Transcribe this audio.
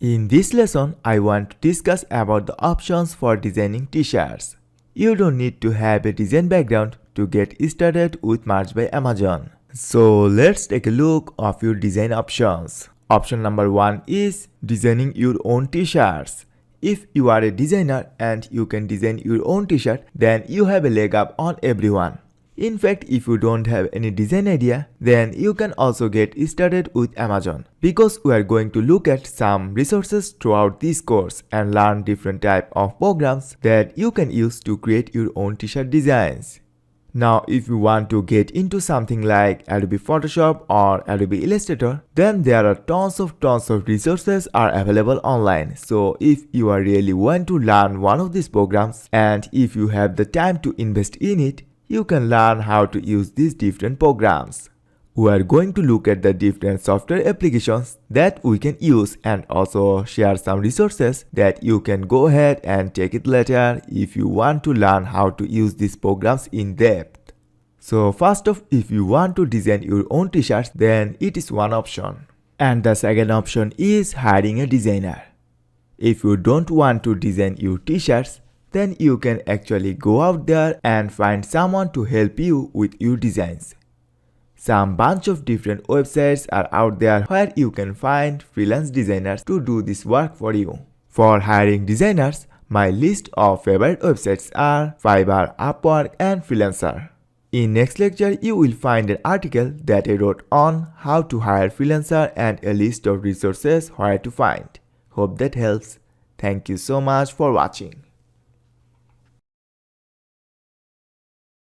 In this lesson, I want to discuss about the options for designing t-shirts. You don't need to have a design background to get started with Merch by Amazon. So let's take a look of your design options. Option number 1 is designing your own t-shirts. If you are a designer and you can design your own t-shirt, then you have a leg up on everyone. In fact, if you don't have any design idea, then you can also get started with Amazon, because we are going to look at some resources throughout this course and learn different type of programs that you can use to create your own t-shirt designs. Now, if you want to get into something like Adobe Photoshop or Adobe Illustrator, then there are tons of resources are available online. So if you are really want to learn one of these programs and if you have the time to invest in it, you can learn how to use these different programs. We are going to look at the different software applications that we can use and also share some resources that you can go ahead and take it later if you want to learn how to use these programs in depth. So first off, if you want to design your own t-shirts, then it is one option. And the second option is hiring a designer. If you don't want to design your t-shirts, then you can actually go out there and find someone to help you with your designs. Some bunch of different websites are out there where you can find freelance designers to do this work for you. For hiring designers, my list of favorite websites are Fiverr, Upwork, and Freelancer. In next lecture, you will find an article that I wrote on how to hire freelancer and a list of resources where to find. Hope that helps. Thank you so much for watching.